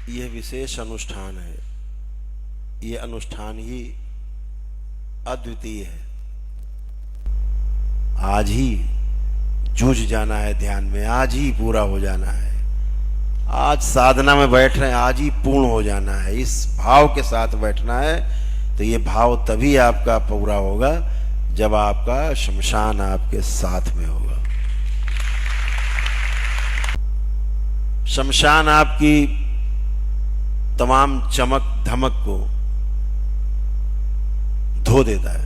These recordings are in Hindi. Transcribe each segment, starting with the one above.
यह विशेष अनुष्ठान है, यह अनुष्ठान ही अद्वितीय है। आज ही जूझ जाना है ध्यान में, आज ही पूरा हो जाना है। आज साधना में बैठ रहे हैं, आज ही पूर्ण हो जाना है, इस भाव के साथ बैठना है। तो ये भाव तभी आपका पूरा होगा जब आपका शमशान आपके साथ में होगा। शमशान आपकी तमाम चमक धमक को धो देता है।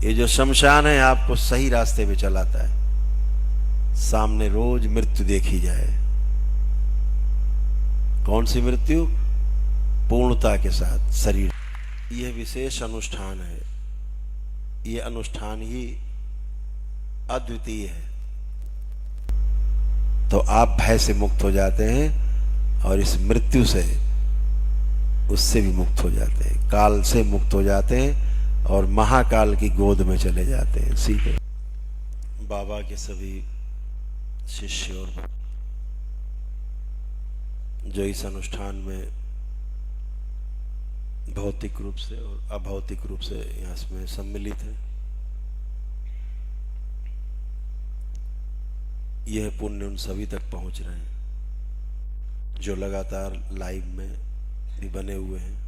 ये जो शमशान है आपको सही रास्ते पे चलाता है। सामने रोज मृत्यु देखी जाए। कौन सी मृत्यु? पूर्णता के साथ शरीर। यह विशेष अनुष्ठान है, यह अनुष्ठान ही अद्वितीय है। तो आप भय से मुक्त हो जाते हैं और इस मृत्यु से, उससे भी मुक्त हो जाते हैं, काल से मुक्त हो जाते हैं और महाकाल की गोद में चले जाते हैं सीधे। बाबा के सभी शिष्य और जो इस अनुष्ठान में भौतिक रूप से और अभौतिक रूप से यहाँ इसमें सम्मिलित है, यह पुण्य उन सभी तक पहुंच रहे हैं जो लगातार लाइव में भी बने हुए हैं।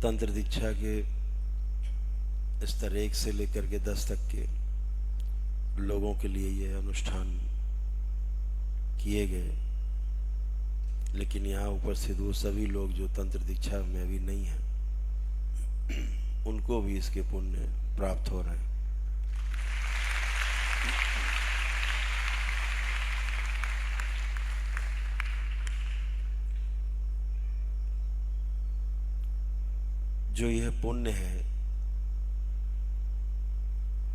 तंत्र दीक्षा के स्तर 1 से लेकर के 10 तक के लोगों के लिए यह अनुष्ठान किए गए, लेकिन यहाँ उपस्थित वो सभी लोग जो तंत्र दीक्षा में अभी नहीं हैं, उनको भी इसके पुण्य प्राप्त हो रहे हैं। जो यह पुण्य है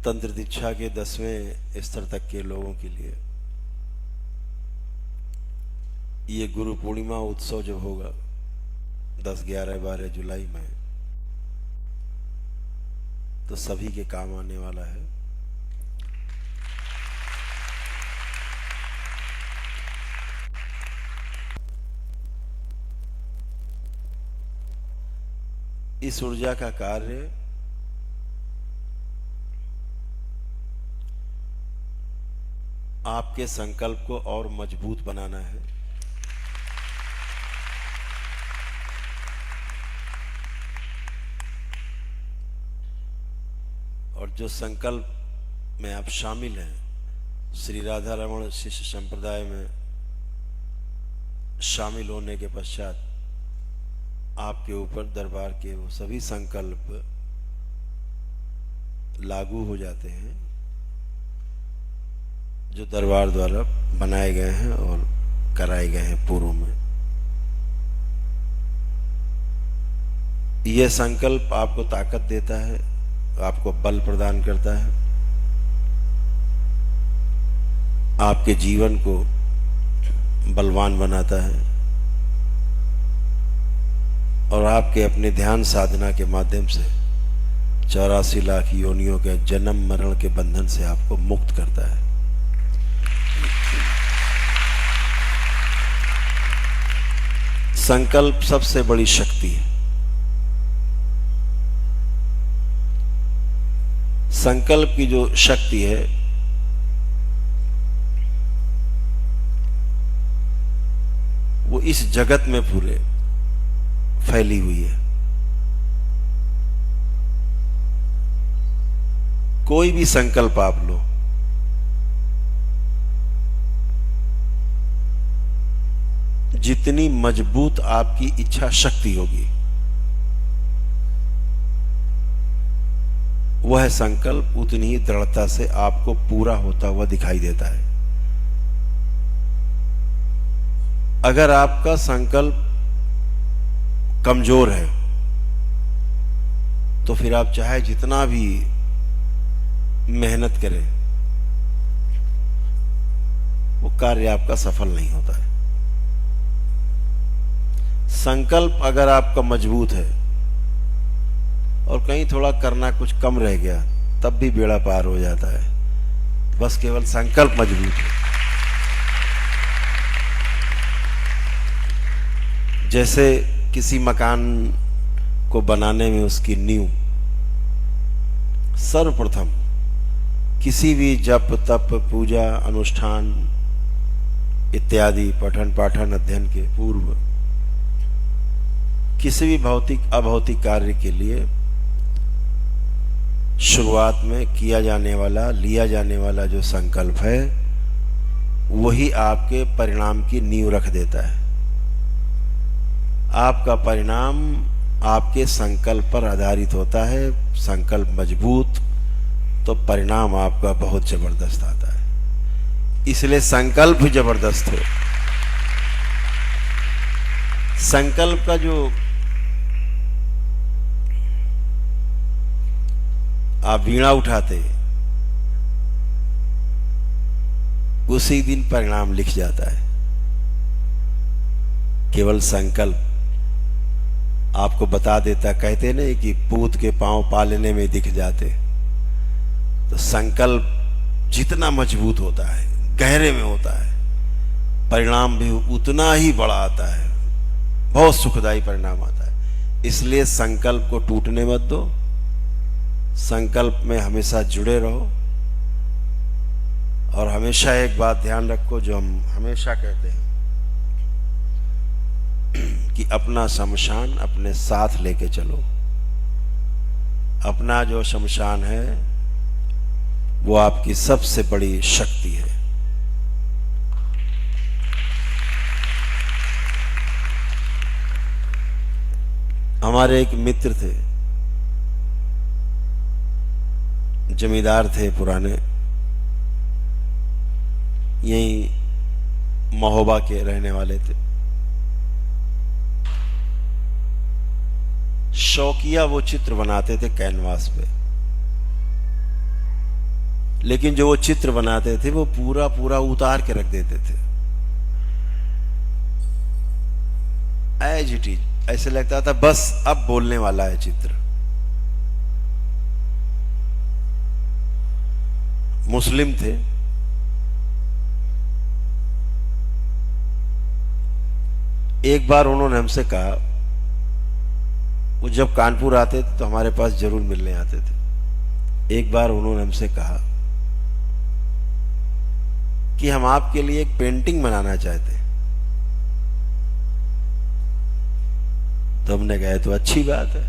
तंत्र दीक्षा के 10वें स्तर तक के लोगों के लिए, ये गुरु पूर्णिमा उत्सव जब होगा 10, 11, 12 जुलाई में, तो सभी के काम आने वाला है। इस ऊर्जा का कार्य आपके संकल्प को और मजबूत बनाना है। और जो संकल्प में आप शामिल हैं, श्री राधा रमण शिष्य संप्रदाय में शामिल होने के पश्चात आपके ऊपर दरबार के वो सभी संकल्प लागू हो जाते हैं जो दरबार द्वारा बनाए गए हैं और कराए गए हैं पूर्व में। यह संकल्प आपको ताकत देता है, आपको बल प्रदान करता है, आपके जीवन को बलवान बनाता है और आपके अपने ध्यान साधना के माध्यम से 84 लाख योनियों के जन्म मरण के बंधन से आपको मुक्त करता है। संकल्प सबसे बड़ी शक्ति है। संकल्प की जो शक्ति है वो इस जगत में पूरे फैली हुई है। कोई भी संकल्प आप लो, जितनी मजबूत आपकी इच्छा शक्ति होगी, वह संकल्प उतनी ही दृढ़ता से आपको पूरा होता हुआ दिखाई देता है। अगर आपका संकल्प कमजोर है तो फिर आप चाहे जितना भी मेहनत करें, वो कार्य आपका सफल नहीं होता है। संकल्प अगर आपका मजबूत है और कहीं थोड़ा करना कुछ कम रह गया तब भी बेड़ा पार हो जाता है, बस केवल संकल्प मजबूत है। जैसे किसी मकान को बनाने में उसकी नींव, सर्वप्रथम किसी भी जप तप पूजा अनुष्ठान इत्यादि पठन पाठन अध्ययन के पूर्व किसी भी भौतिक अभौतिक कार्य के लिए शुरुआत में किया जाने वाला लिया जाने वाला जो संकल्प है वही आपके परिणाम की नींव रख देता है। आपका परिणाम आपके संकल्प पर आधारित होता है। संकल्प मजबूत तो परिणाम आपका बहुत जबरदस्त आता है। इसलिए संकल्प भी जबरदस्त हो। संकल्प का जो आप वीणा उठाते उसी दिन परिणाम लिख जाता है। केवल संकल्प आपको बता देता। कहते नहीं कि पूत के पांव पालने में दिख जाते। तो संकल्प जितना मजबूत होता है, गहरे में होता है, परिणाम भी उतना ही बड़ा आता है, बहुत सुखदायी परिणाम आता है। इसलिए संकल्प को टूटने मत दो। संकल्प में हमेशा जुड़े रहो और हमेशा एक बात ध्यान रखो जो हम हमेशा कहते हैं कि अपना शमशान अपने साथ लेके चलो। अपना जो शमशान है वो आपकी सबसे बड़ी शक्ति है। हमारे एक मित्र थे, जमींदार थे पुराने, यहीं महोबा के रहने वाले थे। शौकिया वो चित्र बनाते थे कैनवास पे, लेकिन जो वो चित्र बनाते थे वो पूरा पूरा उतार के रख देते थे। एज इट इज, ऐसे लगता था बस अब बोलने वाला है चित्र। मुस्लिम थे। एक बार उन्होंने हमसे कहा, वो जब कानपुर आते थे तो हमारे पास जरूर मिलने आते थे। एक बार उन्होंने हमसे कहा कि हम आपके लिए एक पेंटिंग बनाना चाहते हैं। तो हमने कहा तो अच्छी बात है।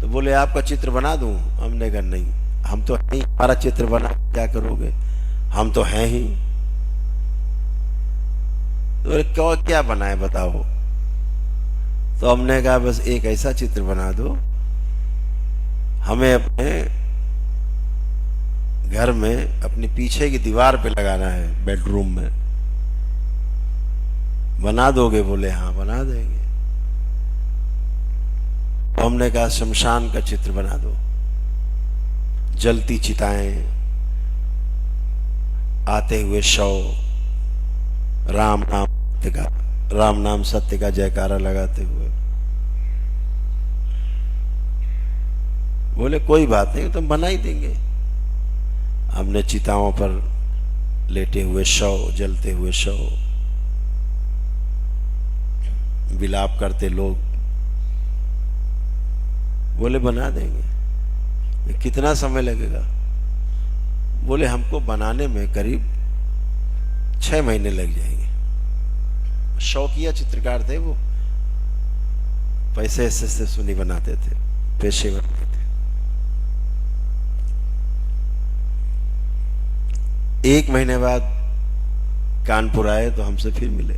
तो बोले आपका चित्र बना दूं? हमने कहा नहीं, हम तो हैं ही, हमारा चित्र बना क्या करोगे, हम तो हैं ही। तो बोले क्या बनाए बताओ। तो हमने कहा बस एक ऐसा चित्र बना दो, हमें अपने घर में अपनी पीछे की दीवार पे लगाना है, बेडरूम में। बना दोगे? बोले हाँ बना देंगे। तो हमने कहा शमशान का चित्र बना दो, जलती चिताएं, आते हुए शव, राम नाम सत्य का जयकारा लगाते हुए। बोले कोई बात नहीं, तो हम बना ही देंगे। हमने चिताओं पर लेटे हुए शव, जलते हुए शव, विलाप करते लोग। बोले बना देंगे। कितना समय लगेगा? बोले हमको बनाने में करीब 6 महीने लग जाएंगे। शौकिया चित्रकार थे वो, पैसे ऐसे सुनी बनाते थे, पेशेवर थे। एक महीने बाद कानपुर आए तो हमसे फिर मिले।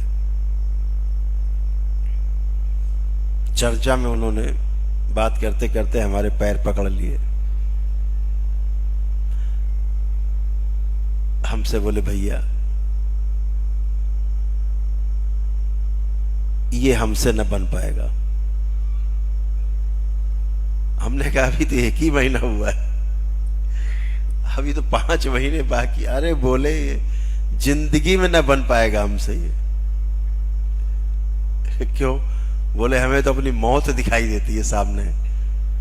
चर्चा में उन्होंने बात करते करते हमारे पैर पकड़ लिए। हमसे बोले भैया ये हमसे न बन पाएगा। हमने कहा अभी तो 1 ही महीना हुआ है, अभी तो 5 महीने बाकी। अरे बोले जिंदगी में न बन पाएगा हमसे ये। क्यों? बोले हमें तो अपनी मौत दिखाई देती है सामने,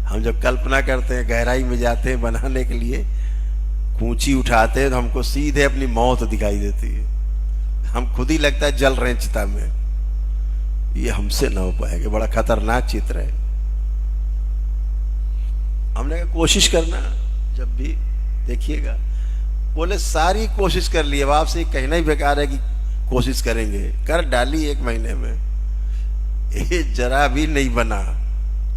हम जब कल्पना करते हैं, गहराई में जाते हैं बनाने के लिए, कूंची उठाते हैं तो हमको सीधे अपनी मौत दिखाई देती है। हम खुद ही लगता है जल रहे हैं चिता में। ये हमसे ना हो पाएगा, बड़ा खतरनाक चित्र है। हमने कहा कोशिश करना, जब भी देखिएगा। बोले सारी कोशिश कर ली, अब आपसे कहना ही बेकार है कि कोशिश करेंगे। कर डाली 1 महीने में, ये जरा भी नहीं बना,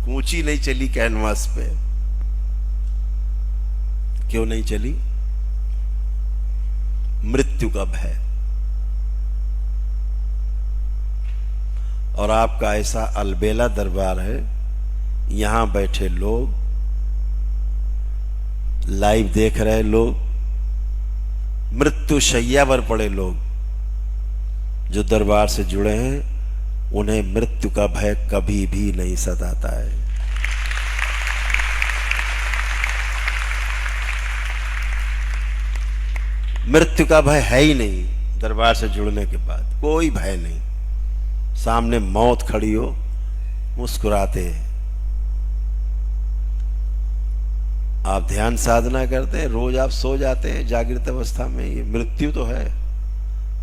कूंची नहीं चली कैनवास पे। क्यों नहीं चली? मृत्यु का भय। और आपका ऐसा अलबेला दरबार है, यहां बैठे लोग, लाइव देख रहे लोग, मृत्यु शैया पर पड़े लोग जो दरबार से जुड़े हैं, उन्हें मृत्यु का भय कभी भी नहीं सताता है। मृत्यु का भय है ही नहीं। दरबार से जुड़ने के बाद कोई भय नहीं। सामने मौत खड़ी हो, मुस्कुराते हैं। आप ध्यान साधना करते हैं, रोज आप सो जाते हैं जागृत अवस्था में, ये मृत्यु तो है,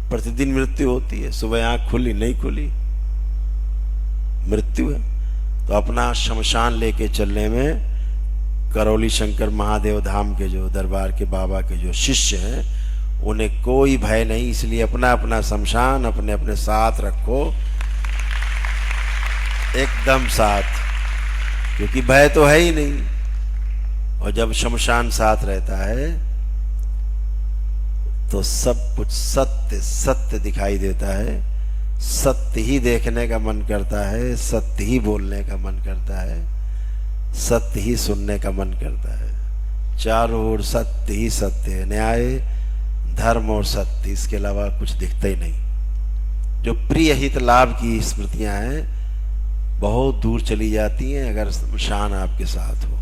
प्रतिदिन मृत्यु होती है। सुबह आंख खुली नहीं खुली, मृत्यु है। तो अपना शमशान लेके चलने में करौली शंकर महादेव धाम के जो दरबार के बाबा के जो शिष्य हैं, उन्हें कोई भय नहीं। इसलिए अपना अपना शमशान अपने अपने साथ रखो, एकदम साथ, क्योंकि भय तो है ही नहीं। और जब शमशान साथ रहता है तो सब कुछ सत्य सत्य दिखाई देता है। सत्य ही देखने का मन करता है, सत्य ही बोलने का मन करता है, सत्य ही सुनने का मन करता है। चारों ओर सत्य ही सत्य है, न्याय धर्म और सत्य, इसके अलावा कुछ दिखता ही नहीं। जो प्रिय हित लाभ की स्मृतियां हैं बहुत दूर चली जाती हैं अगर शमशान आपके साथ हो।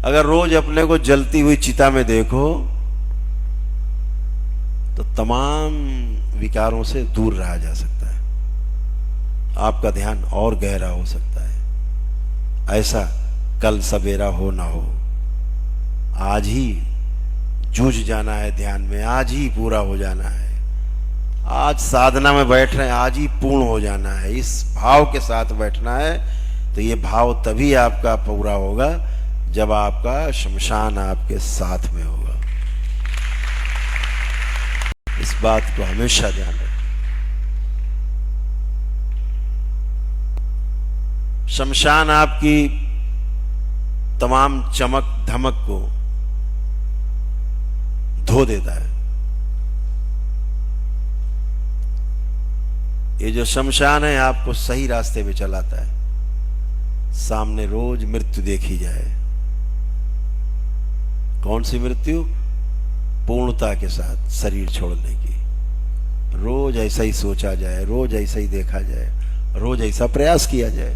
अगर रोज अपने को जलती हुई चिता में देखो तो तमाम विकारों से दूर रहा जा सकता है, आपका ध्यान और गहरा हो सकता है। ऐसा कल सवेरा हो ना हो, आज ही जूझ जाना है ध्यान में, आज ही पूरा हो जाना है। आज साधना में बैठ रहे हैं, आज ही पूर्ण हो जाना है। इस भाव के साथ बैठना है। तो ये भाव तभी आपका पूरा होगा जब आपका शमशान आपके साथ में होगा। इस बात को हमेशा ध्यान रखें। शमशान आपकी तमाम चमक धमक को धो देता है। ये जो शमशान है आपको सही रास्ते पे चलाता है। सामने रोज मृत्यु देखी जाए। कौन सी मृत्यु? पूर्णता के साथ शरीर छोड़ने की। रोज ऐसा ही सोचा जाए, रोज ऐसा ही देखा जाए, रोज ऐसा प्रयास किया जाए।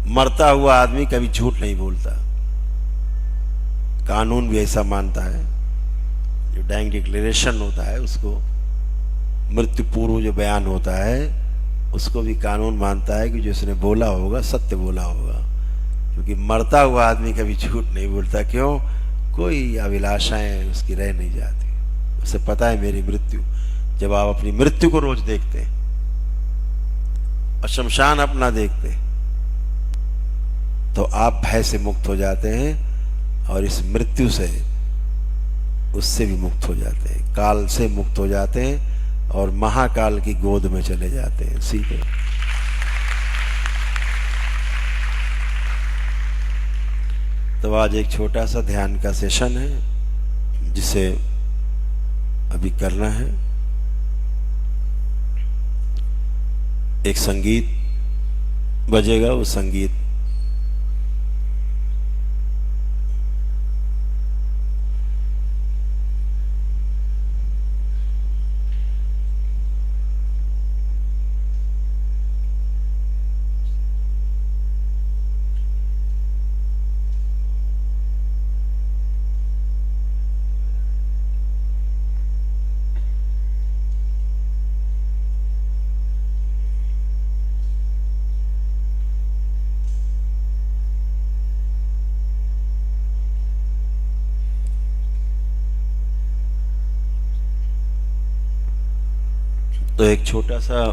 मरता हुआ आदमी कभी झूठ नहीं बोलता, कानून भी ऐसा मानता है। जो डाइंग डिक्लेरेशन होता है उसको, मृत्यु पूर्व जो बयान होता है उसको भी कानून मानता है कि जिसने बोला होगा सत्य बोला होगा। क्योंकि मरता हुआ आदमी कभी झूठ नहीं बोलता। क्यों? कोई अभिलाषाएं उसकी रह नहीं जाती, उसे पता है मेरी मृत्यु। जब आप अपनी मृत्यु को रोज देखते हैं और शमशान अपना देखते हैं तो आप भय से मुक्त हो जाते हैं और इस मृत्यु से, उससे भी मुक्त हो जाते हैं, काल से मुक्त हो जाते हैं और महाकाल की गोद में चले जाते हैं सीधे। तो आज एक छोटा सा ध्यान का सेशन है जिसे अभी करना है। एक संगीत बजेगा, वो संगीत तो एक छोटा सा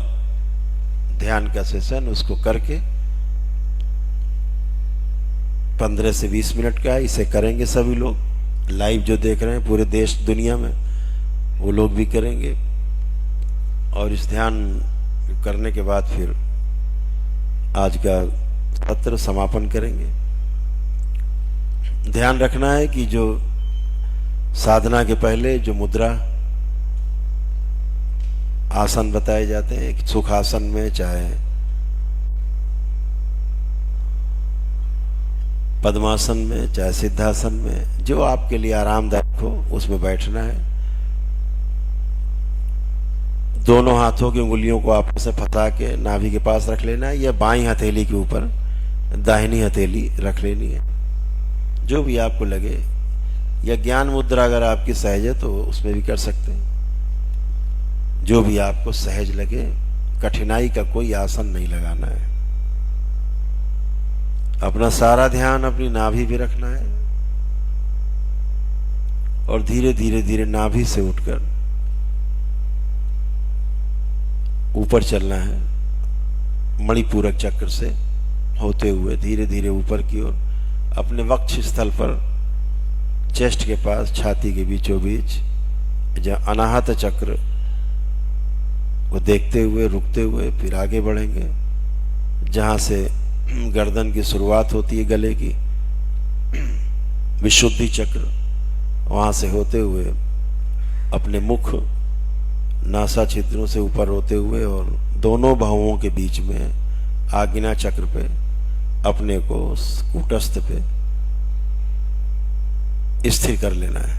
ध्यान का सेशन उसको करके 15 से 20 मिनट का है, इसे करेंगे सभी लोग लाइव जो देख रहे हैं पूरे देश दुनिया में, वो लोग भी करेंगे। और इस ध्यान करने के बाद फिर आज का सत्र समापन करेंगे। ध्यान रखना है कि जो साधना के पहले जो मुद्रा आसन बताए जाते हैं, सुखासन में चाहे पद्मासन में चाहे सिद्धासन में, जो आपके लिए आरामदायक हो उसमें बैठना है। दोनों हाथों की उंगलियों को आपस में फंसा के नाभि के पास रख लेना है, या बाईं हथेली के ऊपर दाहिनी हथेली रख लेनी है, जो भी आपको लगे। या ज्ञान मुद्रा अगर आपकी सहज है तो उसमें भी कर सकते हैं, जो भी आपको सहज लगे। कठिनाई का कोई आसन नहीं लगाना है। अपना सारा ध्यान अपनी नाभि पे रखना है और धीरे धीरे धीरे नाभि से उठकर ऊपर चलना है, मणिपूरक चक्र से होते हुए धीरे धीरे ऊपर की ओर अपने वक्ष स्थल पर, चेस्ट के पास, छाती के बीचों बीच, जहाँ अनाहत चक्र वो देखते हुए रुकते हुए फिर आगे बढ़ेंगे। जहाँ से गर्दन की शुरुआत होती है गले की, विशुद्धि चक्र, वहाँ से होते हुए अपने मुख नासा छिद्रों से ऊपर होते हुए और दोनों बाहुओं के बीच में आज्ञा चक्र पे अपने को कूटस्थ पे स्थिर कर लेना है।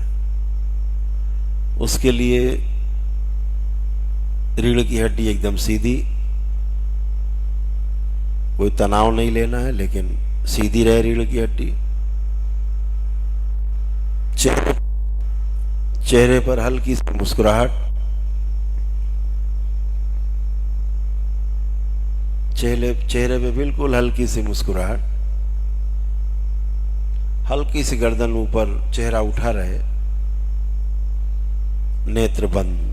उसके लिए रीढ़ की हड्डी एकदम सीधी, कोई तनाव नहीं लेना है, लेकिन सीधी रहे रीढ़ की हड्डी। चेहरे पर हल्की सी मुस्कुराहट, चेहरे पे बिल्कुल हल्की सी मुस्कुराहट, हल्की सी गर्दन ऊपर, चेहरा उठा रहे, नेत्र बंद।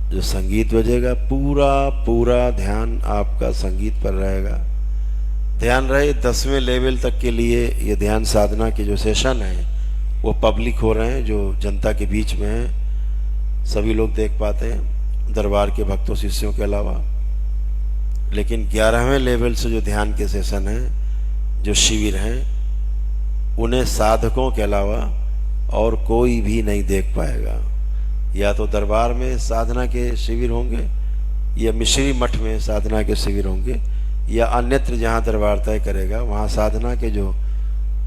जो संगीत बजेगा पूरा ध्यान आपका संगीत पर रहेगा। ध्यान रहे 10वें लेवल तक के लिए ये ध्यान साधना के जो सेशन है वो पब्लिक हो रहे हैं, जो जनता के बीच में है, सभी लोग देख पाते हैं दरबार के भक्तों शिष्यों के अलावा। लेकिन 11वें लेवल से जो ध्यान के सेशन हैं, जो शिविर हैं, उन्हें साधकों के अलावा और कोई भी नहीं देख पाएगा। या तो दरबार में साधना के शिविर होंगे, या मिश्री मठ में साधना के शिविर होंगे, या अन्यत्र जहाँ दरबार तय करेगा वहाँ साधना के जो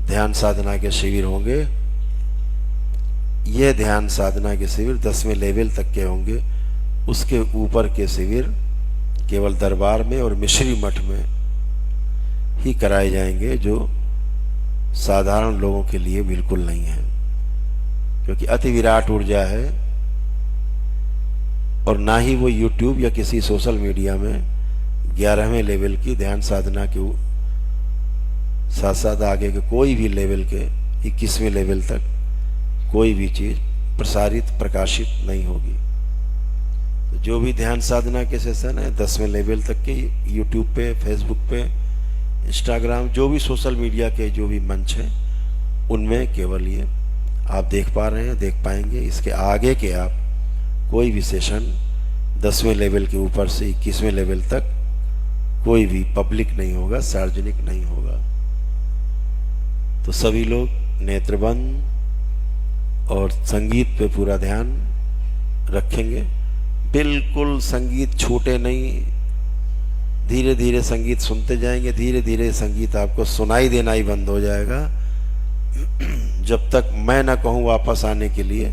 ध्यान साधना के शिविर होंगे। ये ध्यान साधना के शिविर 10वें लेवल तक के होंगे। उसके ऊपर के शिविर केवल दरबार में और मिश्री मठ में ही कराए जाएंगे, जो साधारण लोगों के लिए बिल्कुल नहीं है, क्योंकि अति विराट ऊर्जा है। और ना ही वो YouTube या किसी सोशल मीडिया में 11वें लेवल की ध्यान साधना के साथ साथ आगे के कोई भी लेवल के 21वें लेवल तक कोई भी चीज प्रसारित प्रकाशित नहीं होगी। तो जो भी ध्यान साधना के सेशन है 10वें लेवल तक के YouTube पे, Facebook पे, इंस्टाग्राम, जो भी सोशल मीडिया के जो भी मंच हैं, उनमें केवल ये आप देख पा रहे हैं, देख पाएंगे। इसके आगे के आप कोई भी सेशन 10वें लेवल के ऊपर से 21वें लेवल तक कोई भी पब्लिक नहीं होगा, सार्वजनिक नहीं होगा। तो सभी लोग नेत्रबंद और संगीत पे पूरा ध्यान रखेंगे। बिल्कुल संगीत छूटे नहीं, धीरे धीरे संगीत सुनते जाएंगे, धीरे धीरे संगीत आपको सुनाई देना ही बंद हो जाएगा। जब तक मैं ना कहूँ वापस आने के लिए,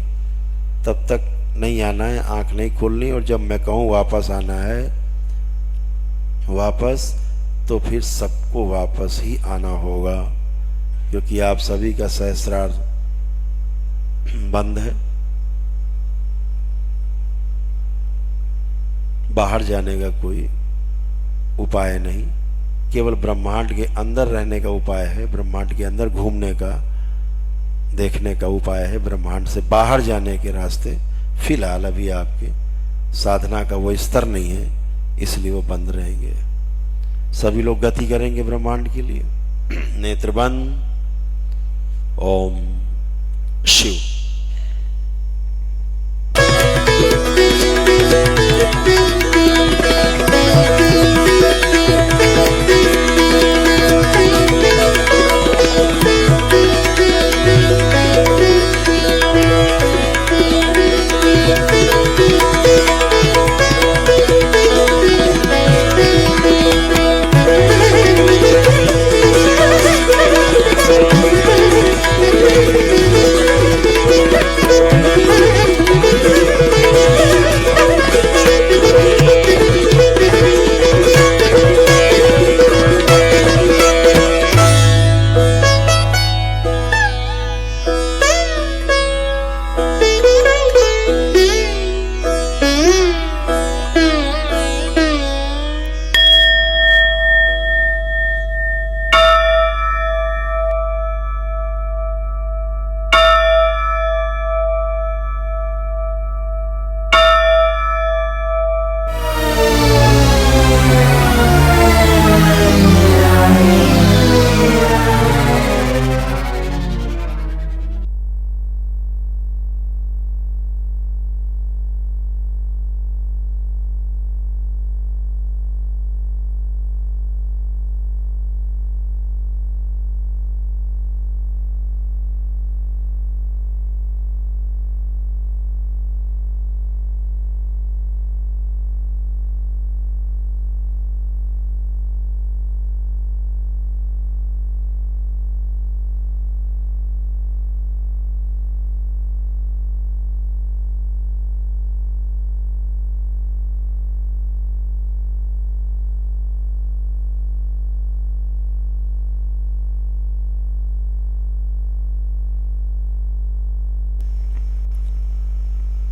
तब तक नहीं आना है, आंख नहीं खोलनी। और जब मैं कहूँ वापस आना है वापस, तो फिर सबको वापस ही आना होगा, क्योंकि आप सभी का सहस्रार बंद है। बाहर जाने का कोई उपाय नहीं, केवल ब्रह्मांड के अंदर रहने का उपाय है, ब्रह्मांड के अंदर घूमने का, देखने का उपाय है। ब्रह्मांड से बाहर जाने के रास्ते फिलहाल अभी आपके साधना का वो स्तर नहीं है, इसलिए वो बंद रहेंगे। सभी लोग गति करेंगे ब्रह्मांड के लिए। नेत्र बंद। ओम शिव।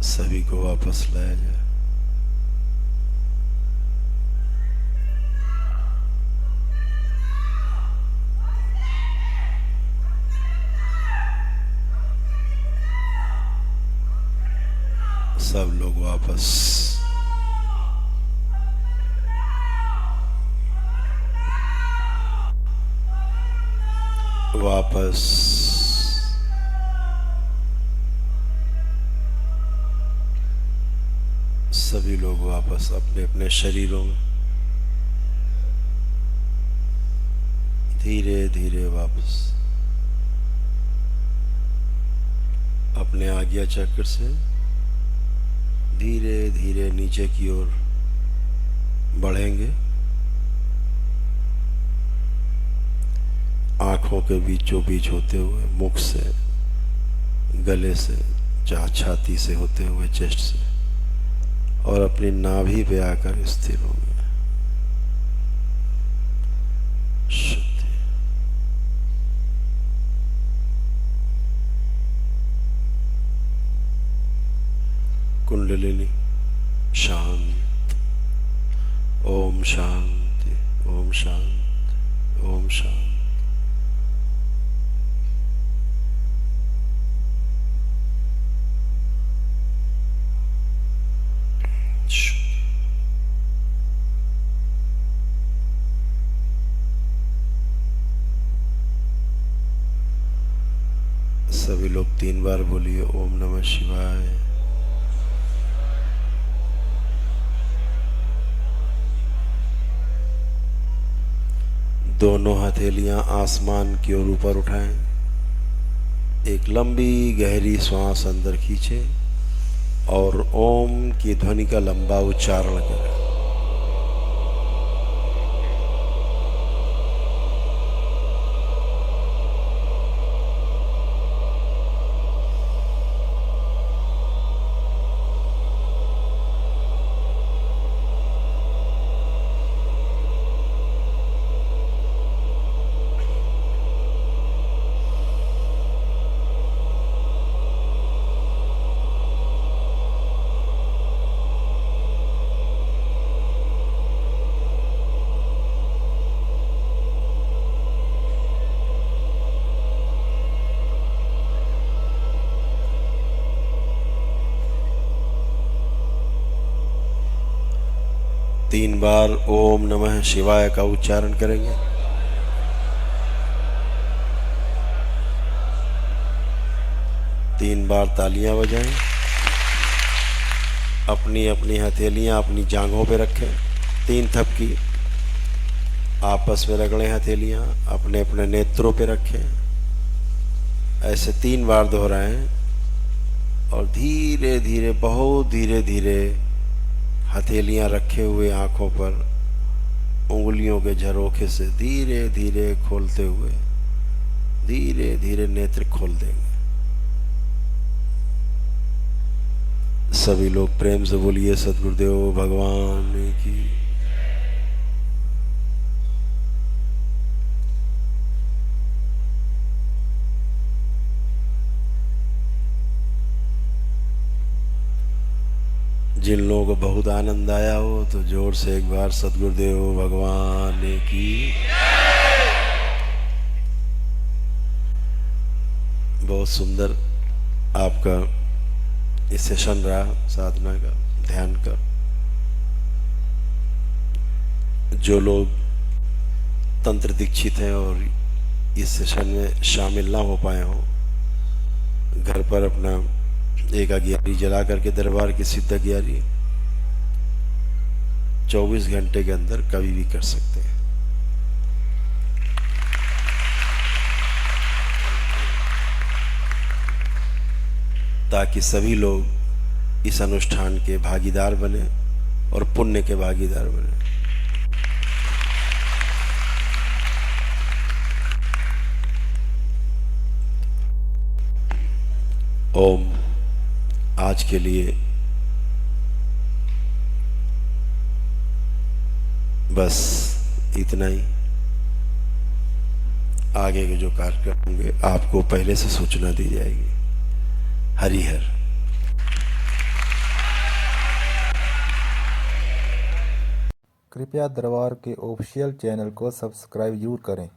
सभी को वापस लाया जाए। सब लोग वापस। वापस। सभी लोग वापस अपने अपने शरीरों में धीरे धीरे वापस अपने आज्ञा चक्र से धीरे धीरे नीचे की ओर बढ़ेंगे। आंखों के बीचों बीच होते हुए, मुख से, गले से, छाती से होते हुए चेस्ट से, और अपनी नाभि पे आकर स्थिर होंगे। शुद्धि। कुंडलिनी शांत। ओम शांति। ओम शांति। ओम शांति। सभी लोग 3 बार बोलिए ओम नमः शिवाय। दोनों हथेलियां आसमान की ओर ऊपर उठाएं। एक लंबी गहरी श्वास अंदर खींचे और ओम की ध्वनि का लंबा उच्चारण करें। 3 बार ओम नमः शिवाय का उच्चारण करेंगे। तीन बार तालियां बजाएं। अपनी अपनी हथेलियां अपनी जांघों पे रखें। 3 थपकी आपस में रगड़ें हथेलियां, अपने अपने नेत्रों पे रखें। ऐसे 3 बार दोहराएं और धीरे धीरे, बहुत धीरे धीरे हथेलियां रखे हुए आंखों पर उंगलियों के झरोखे से धीरे धीरे खोलते हुए धीरे धीरे नेत्र खोल देंगे। सभी लोग प्रेम से बोलिए सद्गुरुदेव भगवान की। जिन लोगों को बहुत आनंद आया हो तो जोर से एक बार सद्गुरुदेव भगवान की। बहुत सुंदर आपका ये सेशन रहा साधना का, ध्यान का। जो लोग तंत्र दीक्षित हैं और इस सेशन में शामिल ना हो पाए हों, घर पर अपना एक अगियारी जला करके दरबार की सिद्ध अगियारी 24 घंटे के अंदर कभी भी कर सकते हैं। ताकि सभी लोग इस अनुष्ठान के भागीदार बने और पुण्य के भागीदार बने। ओम आज के लिए बस इतना ही। आगे के जो कार्यक्रम होंगे आपको पहले से सूचना दी जाएगी। हरिहर। कृपया दरबार के ऑफिशियल चैनल को सब्सक्राइब जरूर करें।